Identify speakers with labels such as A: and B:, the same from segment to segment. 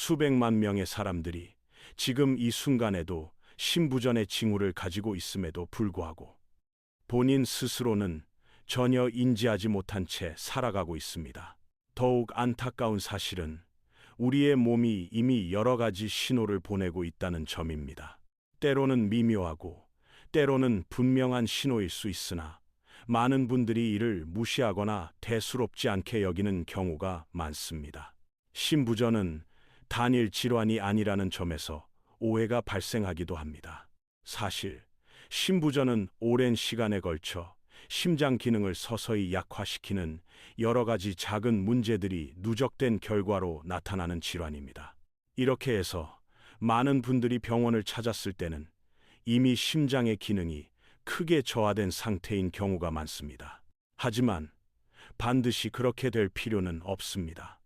A: 수백만 명의 사람들이 지금 이 순간에도 심부전의 징후를 가지고 있음에도 불구하고 본인 스스로는 전혀 인지하지 못한 채 살아가고 있습니다. 더욱 안타까운 사실은 우리의 몸이 이미 여러 가지 신호를 보내고 있다는 점입니다. 때로는 미묘하고 때로는 분명한 신호일 수 있으나 많은 분들이 이를 무시하거나 대수롭지 않게 여기는 경우가 많습니다. 심부전은 단일 질환이 아니라는 점에서 오해가 발생하기도 합니다. 사실 심부전은 오랜 시간에 걸쳐 심장 기능을 서서히 약화시키는 여러 가지 작은 문제들이 누적된 결과로 나타나는 질환입니다. 이렇게 해서 많은 분들이 병원을 찾았을 때는 이미 심장의 기능이 크게 저하된 상태인 경우가 많습니다. 하지만 반드시 그렇게 될 필요는 없습니다.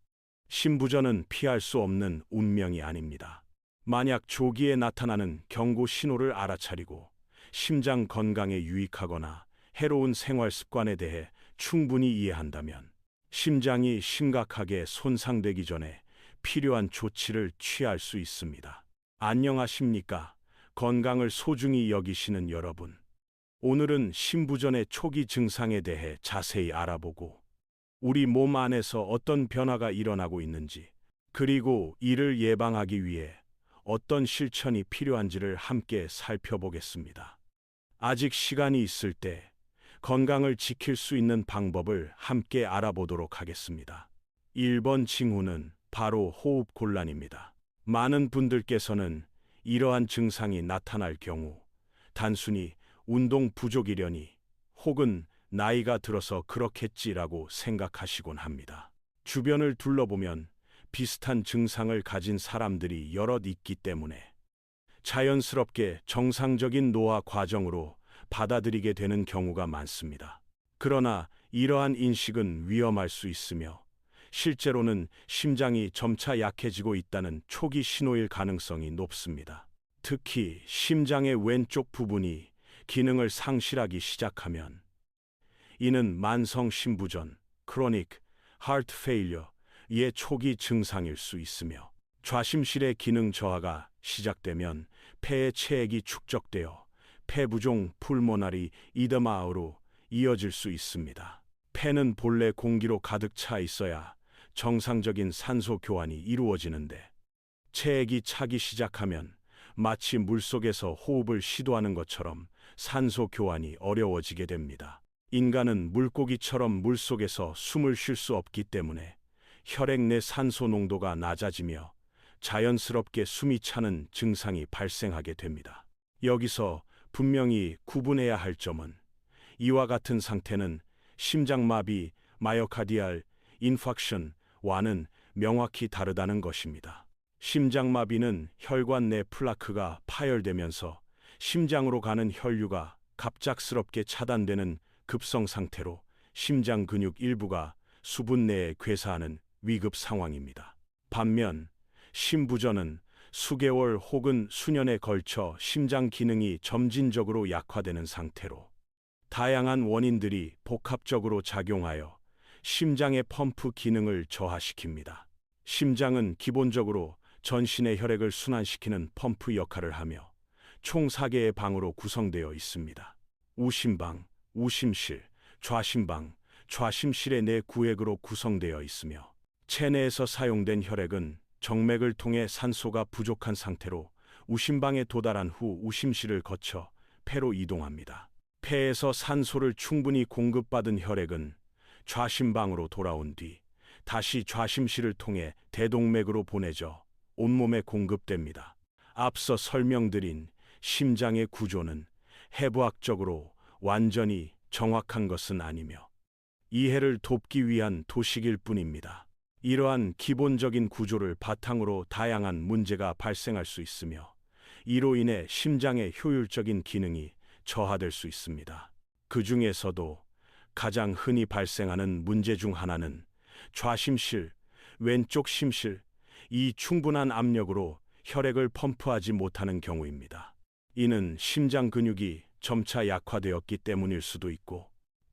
A: 심부전은 피할 수 없는 운명이 아닙니다. 만약 조기에 나타나는 경고 신호를 알아차리고 심장 건강에 유익하거나 해로운 생활 습관에 대해 충분히 이해한다면 심장이 심각하게 손상되기 전에 필요한 조치를 취할 수 있습니다. 안녕하십니까? 건강을 소중히 여기시는 여러분. 오늘은 심부전의 초기 증상에 대해 자세히 알아보고 우리 몸 안에서 어떤 변화가 일어나고 있는지, 그리고 이를 예방하기 위해 어떤 실천이 필요한지를 함께 살펴보겠습니다. 아직 시간이 있을 때 건강을 지킬 수 있는 방법을 함께 알아보도록 하겠습니다. 1번 징후는 바로 호흡 곤란입니다. 많은 분들께서는 이러한 증상이 나타날 경우 단순히 운동 부족이려니 혹은 나이가 들어서 그렇겠지라고 생각하시곤 합니다. 주변을 둘러보면 비슷한 증상을 가진 사람들이 여럿 있기 때문에 자연스럽게 정상적인 노화 과정으로 받아들이게 되는 경우가 많습니다. 그러나 이러한 인식은 위험할 수 있으며 실제로는 심장이 점차 약해지고 있다는 초기 신호일 가능성이 높습니다. 특히 심장의 왼쪽 부분이 기능을 상실하기 시작하면 이는 만성 심부전, chronic heart failure의 초기 증상일 수 있으며 좌심실의 기능 저하가 시작되면 폐의 체액이 축적되어 폐부종 pulmonary edema로 이어질 수 있습니다. 폐는 본래 공기로 가득 차 있어야 정상적인 산소 교환이 이루어지는데 체액이 차기 시작하면 마치 물속에서 호흡을 시도하는 것처럼 산소 교환이 어려워지게 됩니다. 인간은 물고기처럼 물속에서 숨을 쉴 수 없기 때문에 혈액 내 산소 농도가 낮아지며 자연스럽게 숨이 차는 증상이 발생하게 됩니다. 여기서 분명히 구분해야 할 점은 이와 같은 상태는 심장마비, 마이오카디알 인팍션과는 명확히 다르다는 것입니다. 심장마비는 혈관 내 플라크가 파열되면서 심장으로 가는 혈류가 갑작스럽게 차단되는 급성 상태로 심장 근육 일부가 수분 내에 괴사하는 위급 상황입니다. 반면 심부전은 수개월 혹은 수년에 걸쳐 심장 기능이 점진적으로 약화되는 상태로 다양한 원인들이 복합적으로 작용하여 심장의 펌프 기능을 저하시킵니다. 심장은 기본적으로 전신의 혈액을 순환시키는 펌프 역할을 하며 총 4개의 방으로 구성되어 있습니다. 우심방, 우심실, 좌심방, 좌심실의 네 구획으로 구성되어 있으며 체내에서 사용된 혈액은 정맥을 통해 산소가 부족한 상태로 우심방에 도달한 후 우심실을 거쳐 폐로 이동합니다. 폐에서 산소를 충분히 공급받은 혈액은 좌심방으로 돌아온 뒤 다시 좌심실을 통해 대동맥으로 보내져 온몸에 공급됩니다. 앞서 설명드린 심장의 구조는 해부학적으로 완전히 정확한 것은 아니며 이해를 돕기 위한 도식일 뿐입니다. 이러한 기본적인 구조를 바탕으로 다양한 문제가 발생할 수 있으며 이로 인해 심장의 효율적인 기능이 저하될 수 있습니다. 그 중에서도 가장 흔히 발생하는 문제 중 하나는 좌심실, 왼쪽 심실, 이 충분한 압력으로 혈액을 펌프하지 못하는 경우입니다. 이는 심장 근육이 점차 약화되었기 때문일 수도 있고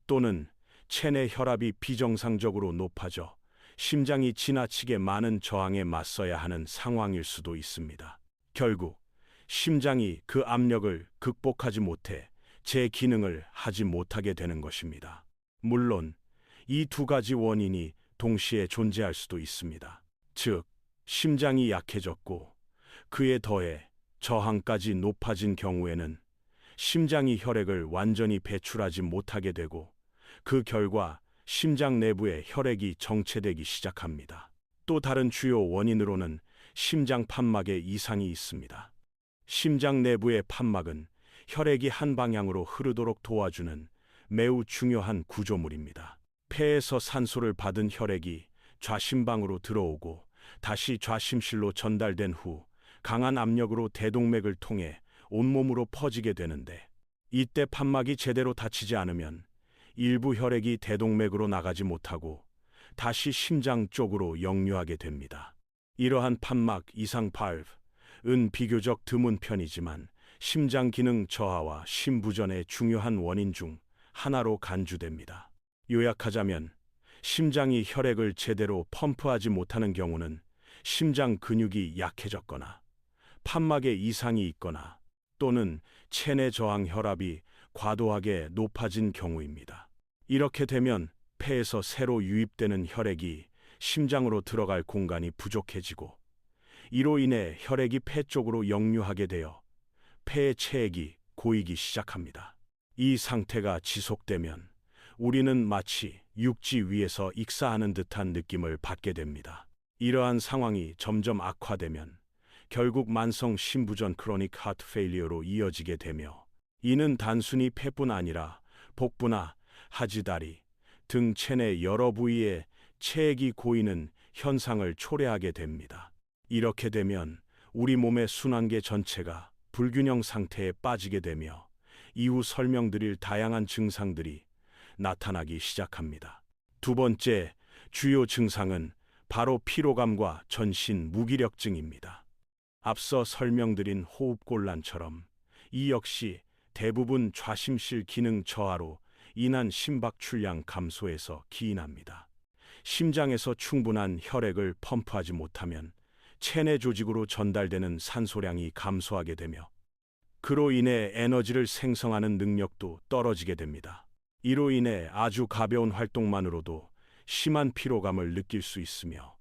A: 또는 체내 혈압이 비정상적으로 높아져 심장이 지나치게 많은 저항에 맞서야 하는 상황일 수도 있습니다. 결국 심장이 그 압력을 극복하지 못해 제 기능을 하지 못하게 되는 것입니다. 물론 이 두 가지 원인이 동시에 존재할 수도 있습니다. 즉, 심장이 약해졌고 그에 더해 저항까지 높아진 경우에는 심장이 혈액을 완전히 배출하지 못하게 되고 그 결과 심장 내부의 혈액이 정체되기 시작합니다. 또 다른 주요 원인으로는 심장 판막에 이상이 있습니다. 심장 내부의 판막은 혈액이 한 방향으로 흐르도록 도와주는 매우 중요한 구조물입니다. 폐에서 산소를 받은 혈액이 좌심방으로 들어오고 다시 좌심실로 전달된 후 강한 압력으로 대동맥을 통해 온몸으로 퍼지게 되는데, 이때 판막이 제대로 닫히지 않으면 일부 혈액이 대동맥으로 나가지 못하고 다시 심장 쪽으로 역류하게 됩니다. 이러한 판막 이상 발브는 비교적 드문 편이지만 심장 기능 저하와 심부전의 중요한 원인 중 하나로 간주됩니다. 요약하자면 심장이 혈액을 제대로 펌프하지 못하는 경우는 심장 근육이 약해졌거나 판막에 이상이 있거나 또는 체내 저항 혈압이 과도하게 높아진 경우입니다. 이렇게 되면 폐에서 새로 유입되는 혈액이 심장으로 들어갈 공간이 부족해지고 이로 인해 혈액이 폐 쪽으로 역류하게 되어 폐의 체액이 고이기 시작합니다. 이 상태가 지속되면 우리는 마치 육지 위에서 익사하는 듯한 느낌을 받게 됩니다. 이러한 상황이 점점 악화되면 결국 만성 심부전 크로닉 하트 페일리어로 이어지게 되며, 이는 단순히 폐뿐 아니라 복부나 하지다리 등 체내 여러 부위에 체액이 고이는 현상을 초래하게 됩니다. 이렇게 되면 우리 몸의 순환계 전체가 불균형 상태에 빠지게 되며 이후 설명드릴 다양한 증상들이 나타나기 시작합니다. 두 번째 주요 증상은 바로 피로감과 전신 무기력증입니다. 앞서 설명드린 호흡곤란처럼 이 역시 대부분 좌심실 기능 저하로 인한 심박 출량 감소에서 기인합니다. 심장에서 충분한 혈액을 펌프하지 못하면 체내 조직으로 전달되는 산소량이 감소하게 되며 그로 인해 에너지를 생성하는 능력도 떨어지게 됩니다. 이로 인해 아주 가벼운 활동만으로도 심한 피로감을 느낄 수 있으며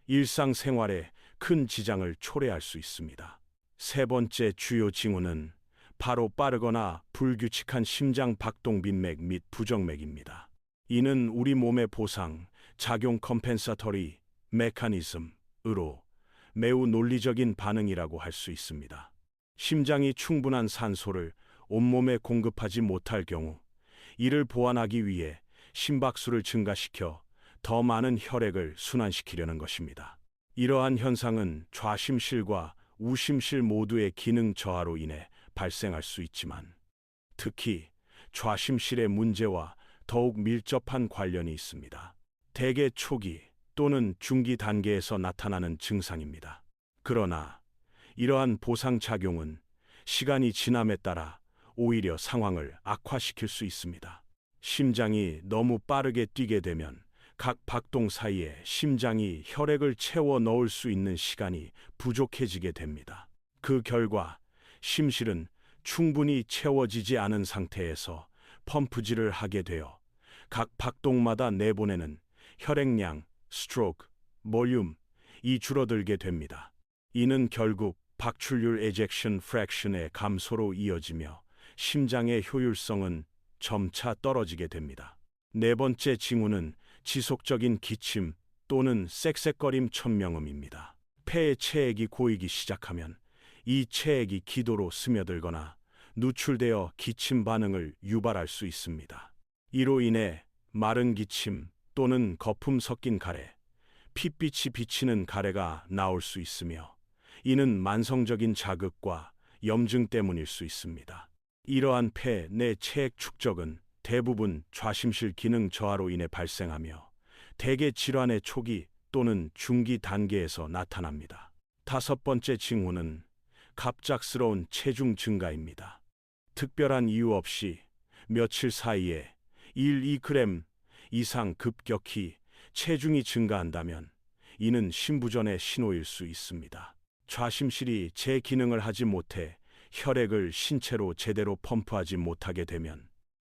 A: 일상생활에 큰 지장을 초래할 수 있습니다. 세 번째 주요 징후는 바로 빠르거나 불규칙한 심장 박동 빈맥 및 부정맥입니다. 이는 우리 몸의 보상, 작용 컴펜사터리 메커니즘으로 매우 논리적인 반응이라고 할 수 있습니다. 심장이 충분한 산소를 온몸에 공급하지 못할 경우 이를 보완하기 위해 심박수를 증가시켜 더 많은 혈액을 순환시키려는 것입니다. 이러한 현상은 좌심실과 우심실 모두의 기능 저하로 인해 발생할 수 있지만 특히 좌심실의 문제와 더욱 밀접한 관련이 있습니다. 대개 초기 또는 중기 단계에서 나타나는 증상입니다. 그러나 이러한 보상작용은 시간이 지남에 따라 오히려 상황을 악화시킬 수 있습니다. 심장이 너무 빠르게 뛰게 되면 각 박동 사이에 심장이 혈액을 채워 넣을 수 있는 시간이 부족해지게 됩니다. 그 결과 심실은 충분히 채워지지 않은 상태에서 펌프질을 하게 되어 각 박동마다 내보내는 혈액량, 스트로크, 볼륨이 줄어들게 됩니다. 이는 결국 박출률 에젝션 프랙션의 감소로 이어지며 심장의 효율성은 점차 떨어지게 됩니다. 네 번째 징후는 지속적인 기침 또는 쌕쌕거림 천명음입니다. 폐의 체액이 고이기 시작하면 이 체액이 기도로 스며들거나 누출되어 기침 반응을 유발할 수 있습니다. 이로 인해 마른 기침 또는 거품 섞인 가래, 핏빛이 비치는 가래가 나올 수 있으며 이는 만성적인 자극과 염증 때문일 수 있습니다. 이러한 폐 내 체액 축적은 대부분 좌심실 기능 저하로 인해 발생하며 대개 질환의 초기 또는 중기 단계에서 나타납니다. 다섯 번째 징후는 갑작스러운 체중 증가입니다. 특별한 이유 없이 며칠 사이에 1, 2g 이상 급격히 체중이 증가한다면 이는 심부전의 신호일 수 있습니다. 좌심실이 제 기능을 하지 못해 혈액을 신체로 제대로 펌프하지 못하게 되면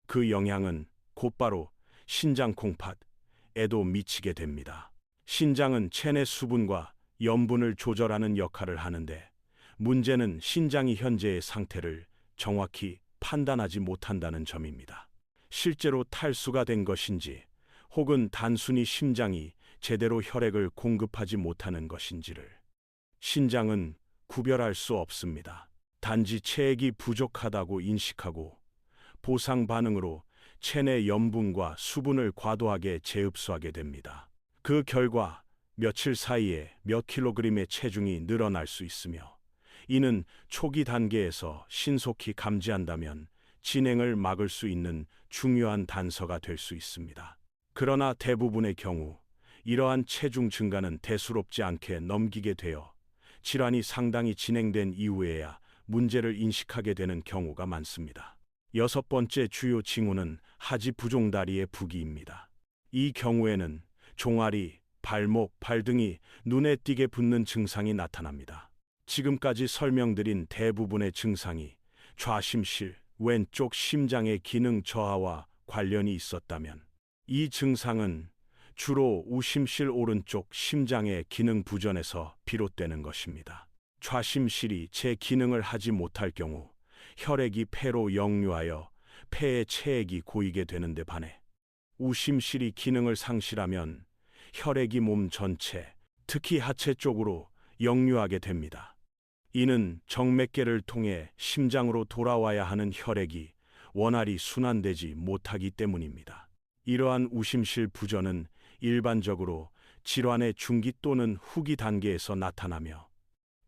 A: 그 영향은 곧바로 신장 콩팥에도 미치게 됩니다. 신장은 체내 수분과 염분을 조절하는 역할을 하는데 문제는 신장이 현재의 상태를 정확히 판단하지 못한다는 점입니다. 실제로 탈수가 된 것인지 혹은 단순히 심장이 제대로 혈액을 공급하지 못하는 것인지를 신장은 구별할 수 없습니다. 단지 체액이 부족하다고 인식하고 보상 반응으로 체내 염분과 수분을 과도하게 재흡수하게 됩니다. 그 결과 며칠 사이에 몇 킬로그램의 체중이 늘어날 수 있으며 이는 초기 단계에서 신속히 감지한다면 진행을 막을 수 있는 중요한 단서가 될 수 있습니다. 그러나 대부분의 경우 이러한 체중 증가는 대수롭지 않게 넘기게 되어 질환이 상당히 진행된 이후에야 문제를 인식하게 되는 경우가 많습니다. 여섯 번째 주요 징후는 하지 부종다리의 부기입니다. 이 경우에는 종아리, 발목, 발 등이 눈에 띄게 붓는 증상이 나타납니다. 지금까지 설명드린 대부분의 증상이 좌심실, 왼쪽 심장의 기능 저하와 관련이 있었다면 이 증상은 주로 우심실 오른쪽 심장의 기능 부전에서 비롯되는 것입니다. 좌심실이 제 기능을 하지 못할 경우 혈액이 폐로 역류하여 폐의 체액이 고이게 되는데 반해 우심실이 기능을 상실하면 혈액이 몸 전체, 특히 하체 쪽으로 역류하게 됩니다. 이는 정맥계를 통해 심장으로 돌아와야 하는 혈액이 원활히 순환되지 못하기 때문입니다. 이러한 우심실 부전은 일반적으로 질환의 중기 또는 후기 단계에서 나타나며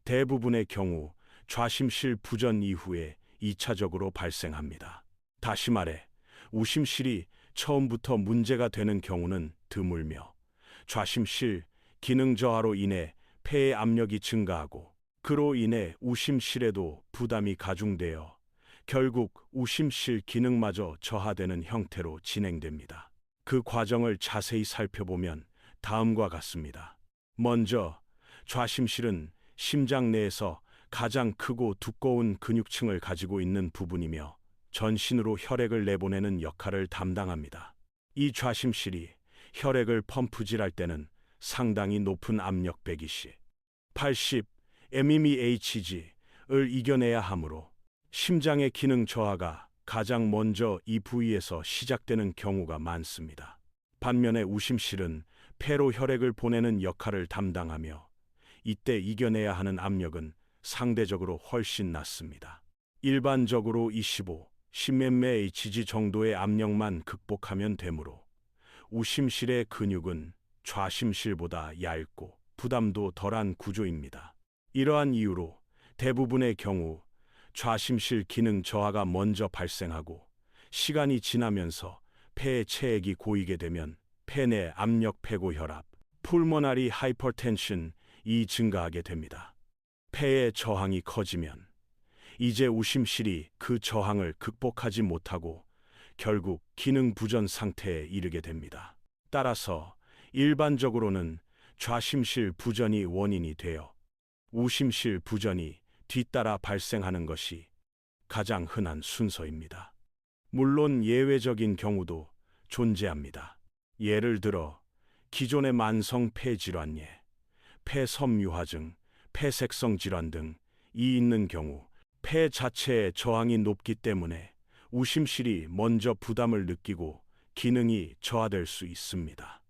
A: 대부분의 경우 좌심실 부전 이후에 2차적으로 발생합니다. 다시 말해 우심실이 처음부터 문제가 되는 경우는 드물며 좌심실 기능 저하로 인해 폐의 압력이 증가하고 그로 인해 우심실에도 부담이 가중되어 결국 우심실 기능마저 저하되는 형태로 진행됩니다. 그 과정을 자세히 살펴보면 다음과 같습니다. 먼저 좌심실은 심장 내에서 가장 크고 두꺼운 근육층을 가지고 있는 부분이며 전신으로 혈액을 내보내는 역할을 담당합니다. 이 좌심실이 혈액을 펌프질할 때는 상당히 높은 압력 120, 80 mmHg을 이겨내야 하므로 심장의 기능 저하가 가장 먼저 이 부위에서 시작되는 경우가 많습니다. 반면에 우심실은 폐로 혈액을 보내는 역할을 담당하며 이때 이겨내야 하는 압력은 상대적으로 훨씬 낮습니다. 일반적으로 25, 10mmHg 정도의 압력만 극복하면 되므로 우심실의 근육은 좌심실보다 얇고 부담도 덜한 구조입니다. 이러한 이유로 대부분의 경우 좌심실 기능 저하가 먼저 발생하고 시간이 지나면서 폐의 체액이 고이게 되면 폐내 압력 폐고혈압, pulmonary hypertension이 증가하게 됩니다. 폐의 저항이 커지면 이제 우심실이 그 저항을 극복하지 못하고 결국 기능 부전 상태에 이르게 됩니다. 따라서 일반적으로는 좌심실 부전이 원인이 되어 우심실 부전이 뒤따라 발생하는 것이 가장 흔한 순서입니다. 물론 예외적인 경우도 존재합니다. 예를 들어 기존의 만성 폐질환 예, 폐섬유화증, 폐색성 질환 등이 있는 경우 폐 자체의 저항이 높기 때문에 우심실이 먼저 부담을 느끼고 기능이 저하될 수 있습니다.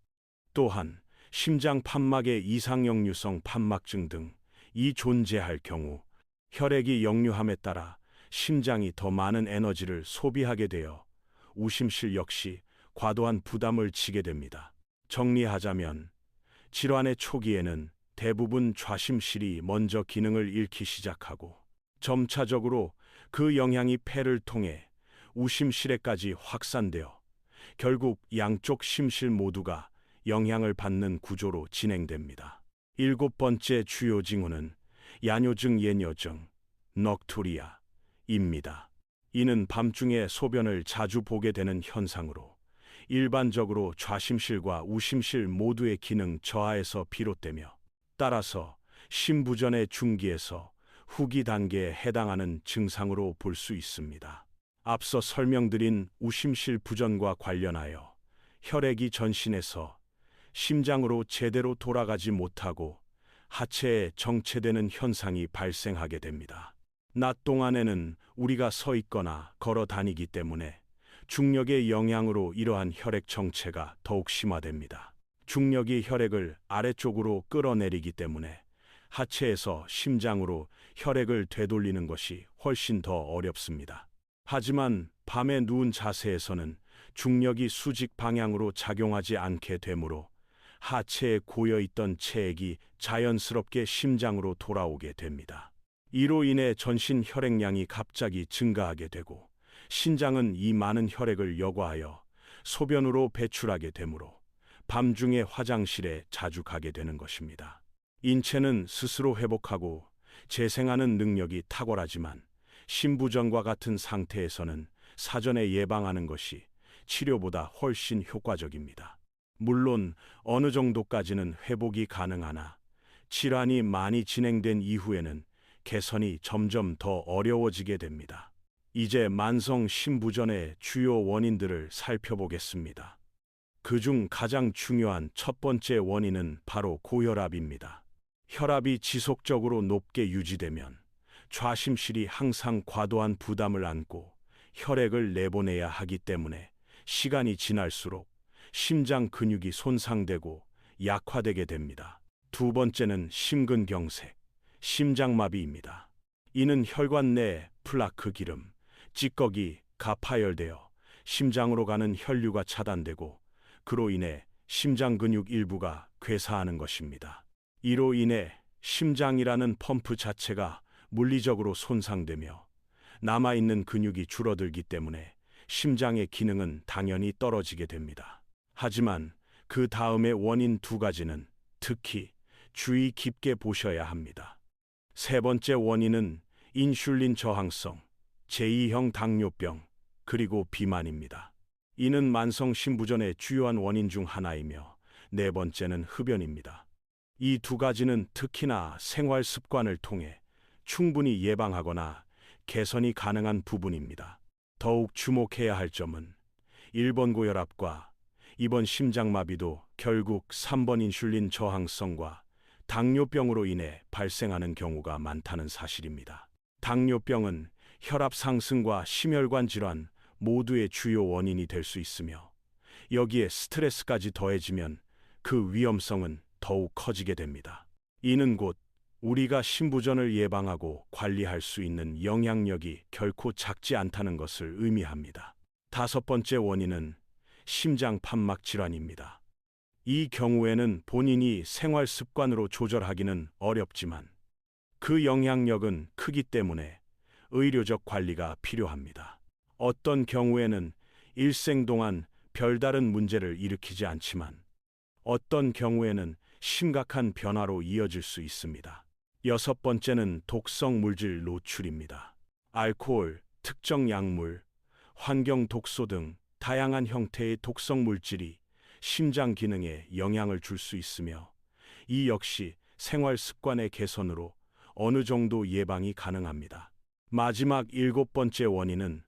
A: 또한 심장 판막의 이상역류성 판막증 등이 존재할 경우 혈액이 역류함에 따라 심장이 더 많은 에너지를 소비하게 되어 우심실 역시 과도한 부담을 지게 됩니다. 정리하자면 질환의 초기에는 대부분 좌심실이 먼저 기능을 잃기 시작하고 점차적으로 그 영향이 폐를 통해 우심실에까지 확산되어 결국 양쪽 심실 모두가 영향을 받는 구조로 진행됩니다. 일곱 번째 주요 징후는 야뇨증 예뇨증, 넉투리아입니다. 이는 밤중에 소변을 자주 보게 되는 현상으로 일반적으로 좌심실과 우심실 모두의 기능 저하에서 비롯되며 따라서 심부전의 중기에서 후기 단계에 해당하는 증상으로 볼 수 있습니다. 앞서 설명드린 우심실 부전과 관련하여 혈액이 전신에서 심장으로 제대로 돌아가지 못하고 하체에 정체되는 현상이 발생하게 됩니다. 낮 동안에는 우리가 서 있거나 걸어 다니기 때문에 중력의 영향으로 이러한 혈액 정체가 더욱 심화됩니다. 중력이 혈액을 아래쪽으로 끌어내리기 때문에 하체에서 심장으로 혈액을 되돌리는 것이 훨씬 더 어렵습니다. 하지만 밤에 누운 자세에서는 중력이 수직 방향으로 작용하지 않게 되므로 하체에 고여있던 체액이 자연스럽게 심장으로 돌아오게 됩니다. 이로 인해 전신 혈액량이 갑자기 증가하게 되고 신장은 이 많은 혈액을 여과하여 소변으로 배출하게 되므로 밤중에 화장실에 자주 가게 되는 것입니다. 인체는 스스로 회복하고 재생하는 능력이 탁월하지만 심부전과 같은 상태에서는 사전에 예방하는 것이 치료보다 훨씬 효과적입니다. 물론 어느 정도까지는 회복이 가능하나 질환이 많이 진행된 이후에는 개선이 점점 더 어려워지게 됩니다. 이제 만성 심부전의 주요 원인들을 살펴보겠습니다. 그중 가장 중요한 첫 번째 원인은 바로 고혈압입니다. 혈압이 지속적으로 높게 유지되면 좌심실이 항상 과도한 부담을 안고 혈액을 내보내야 하기 때문에 시간이 지날수록 심장 근육이 손상되고 약화되게 됩니다. 두 번째는 심근경색, 심장마비입니다. 이는 혈관 내 플라크 기름, 찌꺼기가 파열되어 심장으로 가는 혈류가 차단되고 그로 인해 심장 근육 일부가 괴사하는 것입니다. 이로 인해 심장이라는 펌프 자체가 물리적으로 손상되며 남아있는 근육이 줄어들기 때문에 심장의 기능은 당연히 떨어지게 됩니다. 하지만 그 다음의 원인 두 가지는 특히 주의 깊게 보셔야 합니다. 세 번째 원인은 인슐린 저항성, 제2형 당뇨병, 그리고 비만입니다. 이는 만성 심부전의 주요한 원인 중 하나이며 네 번째는 흡연입니다. 이 두 가지는 특히나 생활 습관을 통해 충분히 예방하거나 개선이 가능한 부분입니다. 더욱 주목해야 할 점은 1번 고혈압과 2번 심장마비도 결국 3번 인슐린 저항성과 당뇨병으로 인해 발생하는 경우가 많다는 사실입니다. 당뇨병은 혈압 상승과 심혈관 질환 모두의 주요 원인이 될 수 있으며 여기에 스트레스까지 더해지면 그 위험성은 더욱 커지게 됩니다. 이는 곧 우리가 심부전을 예방하고 관리할 수 있는 영향력이 결코 작지 않다는 것을 의미합니다. 다섯 번째 원인은 심장 판막 질환입니다. 이 경우에는 본인이 생활 습관으로 조절하기는 어렵지만 그 영향력은 크기 때문에 의료적 관리가 필요합니다. 어떤 경우에는 일생 동안 별다른 문제를 일으키지 않지만 어떤 경우에는 심각한 변화로 이어질 수 있습니다. 여섯 번째는 독성 물질 노출입니다. 알코올, 특정 약물, 환경 독소 등 다양한 형태의 독성 물질이 심장 기능에 영향을 줄 수 있으며 이 역시 생활 습관의 개선으로 어느 정도 예방이 가능합니다. 마지막 일곱 번째 원인은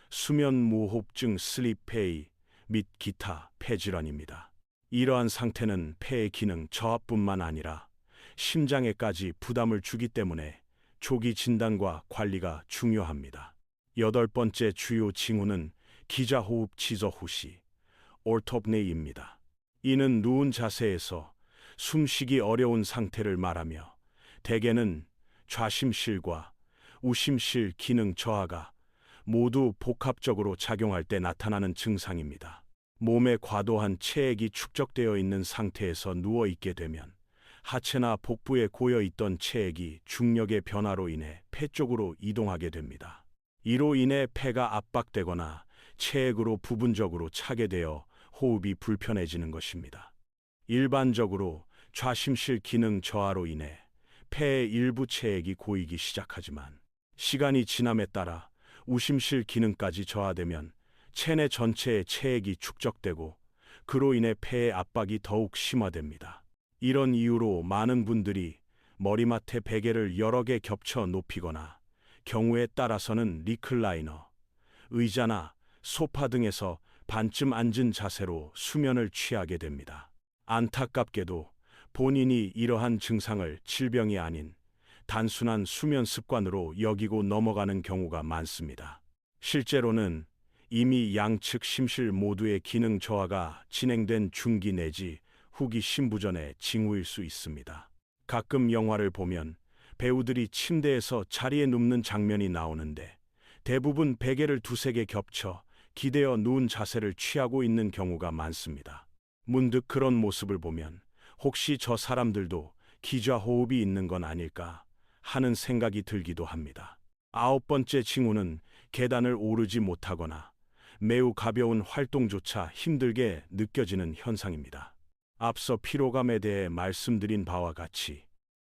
A: 수면 무호흡증 슬립-페이 및 기타 폐질환입니다. 이러한 상태는 폐의 기능 저하뿐만 아니라 심장에까지 부담을 주기 때문에 조기 진단과 관리가 중요합니다. 여덟 번째 주요 징후는 기자호흡 지저후시, 오토프네이입니다. 이는 누운 자세에서 숨쉬기 어려운 상태를 말하며 대개는 좌심실과 우심실 기능 저하가 모두 복합적으로 작용할 때 나타나는 증상입니다. 몸에 과도한 체액이 축적되어 있는 상태에서 누워 있게 되면 하체나 복부에 고여 있던 체액이 중력의 변화로 인해 폐 쪽으로 이동하게 됩니다. 이로 인해 폐가 압박되거나 체액으로 부분적으로 차게 되어 호흡이 불편해지는 것입니다. 일반적으로 좌심실 기능 저하로 인해 폐의 일부 체액이 고이기 시작하지만 시간이 지남에 따라 우심실 기능까지 저하되면 체내 전체에 체액이 축적되고 그로 인해 폐의 압박이 더욱 심화됩니다. 이런 이유로 많은 분들이 머리맡에 베개를 여러 개 겹쳐 높이거나 경우에 따라서는 리클라이너, 의자나 소파 등에서 반쯤 앉은 자세로 수면을 취하게 됩니다. 안타깝게도 본인이 이러한 증상을 질병이 아닌 단순한 수면 습관으로 여기고 넘어가는 경우가 많습니다. 실제로는 이미 양측 심실 모두의 기능 저하가 진행된 중기 내지 후기 심부전의 징후일 수 있습니다. 가끔 영화를 보면 배우들이 침대에서 자리에 눕는 장면이 나오는데 대부분 베개를 두세 개 겹쳐 기대어 누운 자세를 취하고 있는 경우가 많습니다. 문득 그런 모습을 보면 혹시 저 사람들도 기좌호흡이 있는 건 아닐까 하는 생각이 들기도 합니다. 9번째 징후는 계단을 오르지 못하거나 매우 가벼운 활동조차 힘들게 느껴지는 현상입니다. 앞서 피로감에 대해 말씀드린 바와 같이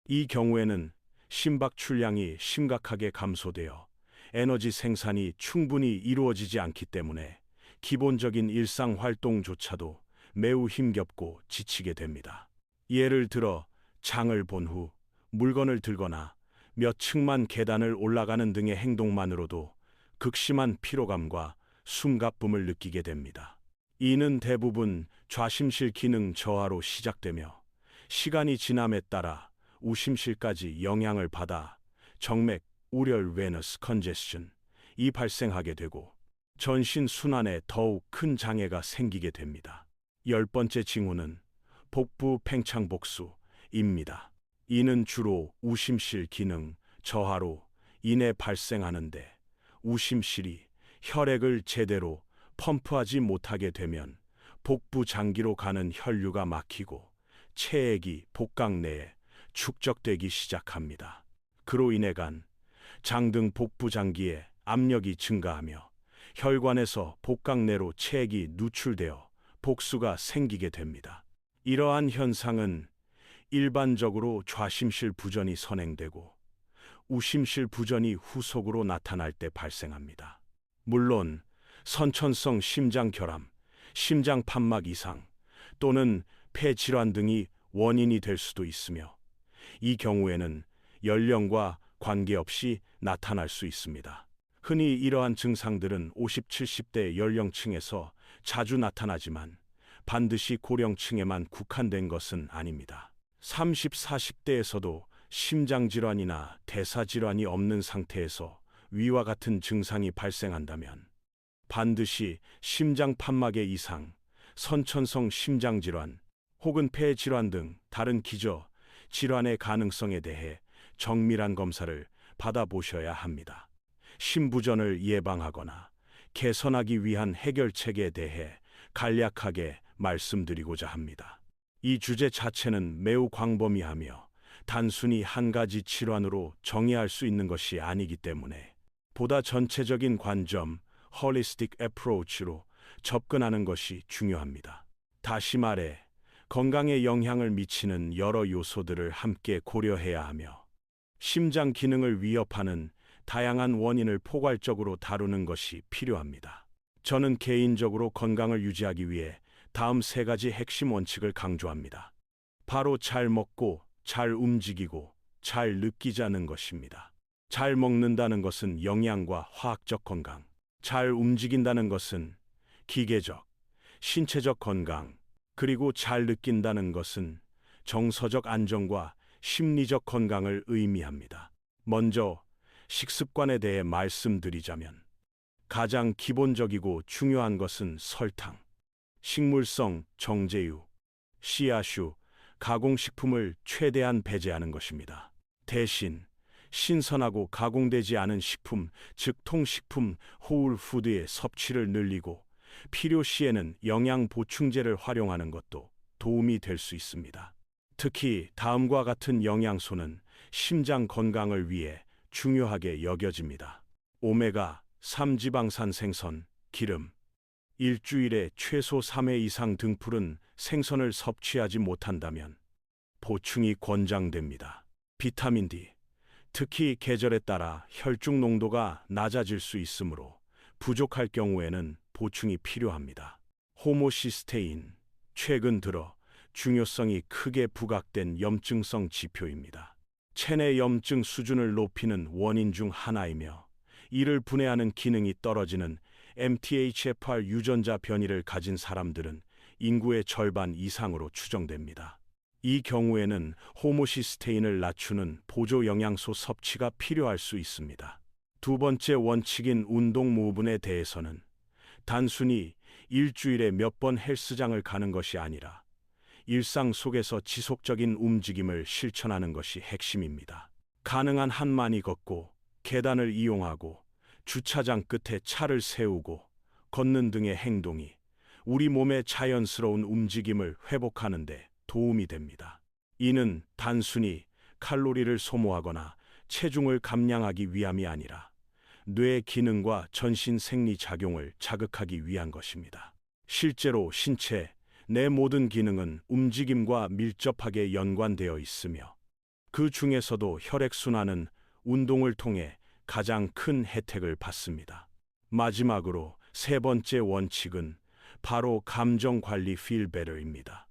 A: 이 경우에는 심박 출량이 심각하게 감소되어 에너지 생산이 충분히 이루어지지 않기 때문에 기본적인 일상 활동조차도 매우 힘겹고 지치게 됩니다. 예를 들어 장을 본 후 물건을 들거나 몇 층만 계단을 올라가는 등의 행동만으로도 극심한 피로감과 숨가쁨을 느끼게 됩니다. 이는 대부분 좌심실 기능 저하로 시작되며 시간이 지남에 따라 우심실까지 영향을 받아 정맥, 우렬 베너스 컨제스션이 발생하게 되고 전신 순환에 더욱 큰 장애가 생기게 됩니다. 10번째 징후는 복부 팽창복수입니다. 이는 주로 우심실 기능 저하로 인해 발생하는데 우심실이 혈액을 제대로 펌프하지 못하게 되면 복부 장기로 가는 혈류가 막히고 체액이 복강 내에 축적되기 시작합니다. 그로 인해 간, 장 등 복부 장기에 압력이 증가하며 혈관에서 복강 내로 체액이 누출되어 복수가 생기게 됩니다. 이러한 현상은 일반적으로 좌심실 부전이 선행되고 우심실 부전이 후속으로 나타날 때 발생합니다. 물론 선천성 심장결함, 심장판막 이상 또는 폐질환 등이 원인이 될 수도 있으며 이 경우에는 연령과 관계없이 나타날 수 있습니다. 흔히 이러한 증상들은 50, 70대 연령층에서 자주 나타나지만 반드시 고령층에만 국한된 것은 아닙니다. 30, 40대에서도 심장질환이나 대사질환이 없는 상태에서 위와 같은 증상이 발생한다면 반드시 심장판막의 이상, 선천성 심장질환 혹은 폐질환 등 다른 기저 질환의 가능성에 대해 정밀한 검사를 받아보셔야 합니다. 심부전을 예방하거나 개선하기 위한 해결책에 대해 간략하게 말씀드리고자 합니다. 이 주제 자체는 매우 광범위하며 단순히 한 가지 질환으로 정의할 수 있는 것이 아니기 때문에 보다 전체적인 관점, 홀리스틱 애프로치로 접근하는 것이 중요합니다. 다시 말해, 건강에 영향을 미치는 여러 요소들을 함께 고려해야 하며 심장 기능을 위협하는 다양한 원인을 포괄적으로 다루는 것이 필요합니다. 저는 개인적으로 건강을 유지하기 위해 다음 세 가지 핵심 원칙을 강조합니다. 바로 잘 먹고, 잘 움직이고, 잘 느끼자는 것입니다. 잘 먹는다는 것은 영양과 화학적 건강, 잘 움직인다는 것은 기계적, 신체적 건강, 그리고 잘 느낀다는 것은 정서적 안정과 심리적 건강을 의미합니다. 먼저 식습관에 대해 말씀드리자면 가장 기본적이고 중요한 것은 설탕, 식물성 정제유, 씨앗유, 가공식품을 최대한 배제하는 것입니다. 대신 신선하고 가공되지 않은 식품, 즉 통식품, 호울푸드의 섭취를 늘리고 필요시에는 영양 보충제를 활용하는 것도 도움이 될 수 있습니다. 특히 다음과 같은 영양소는 심장 건강을 위해 중요하게 여겨집니다. 오메가3 지방산 생선, 기름. 일주일에 최소 3회 이상 등푸른 생선을 섭취하지 못한다면 보충이 권장됩니다. 비타민 D. 특히 계절에 따라 혈중 농도가 낮아질 수 있으므로 부족할 경우에는 보충이 필요합니다. 호모시스테인, 최근 들어 중요성이 크게 부각된 염증성 지표입니다. 체내 염증 수준을 높이는 원인 중 하나이며 이를 분해하는 기능이 떨어지는 MTHFR 유전자 변이를 가진 사람들은 인구의 절반 이상으로 추정됩니다. 이 경우에는 호모시스테인을 낮추는 보조 영양소 섭취가 필요할 수 있습니다. 두 번째 원칙인 운동 무분에 대해서는 단순히 일주일에 몇 번 헬스장을 가는 것이 아니라 일상 속에서 지속적인 움직임을 실천하는 것이 핵심입니다. 가능한 한 많이 걷고 계단을 이용하고 주차장 끝에 차를 세우고 걷는 등의 행동이 우리 몸의 자연스러운 움직임을 회복하는 데 도움이 됩니다. 이는 단순히 칼로리를 소모하거나 체중을 감량하기 위함이 아니라 뇌의 기능과 전신 생리 작용을 자극하기 위한 것입니다. 실제로 신체 내 모든 기능은 움직임과 밀접하게 연관되어 있으며 그 중에서도 혈액순환은 운동을 통해 가장 큰 혜택을 받습니다. 마지막으로 세 번째 원칙은 바로 감정 관리 Feel Better입니다.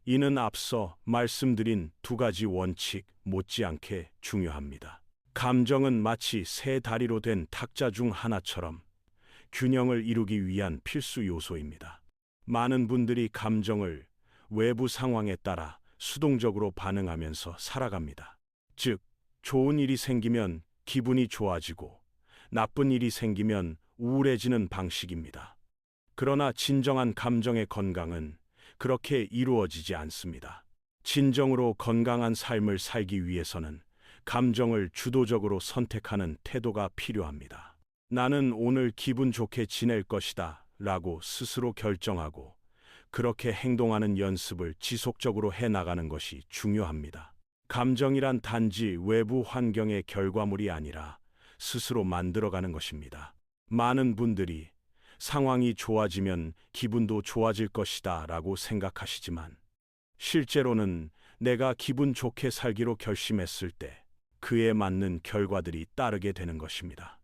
A: 이는 앞서 말씀드린 두 가지 원칙 못지않게 중요합니다. 감정은 마치 세 다리로 된 탁자 중 하나처럼 균형을 이루기 위한 필수 요소입니다. 많은 분들이 감정을 외부 상황에 따라 수동적으로 반응하면서 살아갑니다. 즉, 좋은 일이 생기면 기분이 좋아지고 나쁜 일이 생기면 우울해지는 방식입니다. 그러나 진정한 감정의 건강은 그렇게 이루어지지 않습니다. 진정으로 건강한 삶을 살기 위해서는 감정을 주도적으로 선택하는 태도가 필요합니다. 나는 오늘 기분 좋게 지낼 것이다 라고 스스로 결정하고 그렇게 행동하는 연습을 지속적으로 해나가는 것이 중요합니다. 감정이란 단지 외부 환경의 결과물이 아니라 스스로 만들어가는 것입니다. 많은 분들이 상황이 좋아지면 기분도 좋아질 것이다 라고 생각하시지만 실제로는 내가 기분 좋게 살기로 결심했을 때 그에 맞는 결과들이 따르게 되는 것입니다.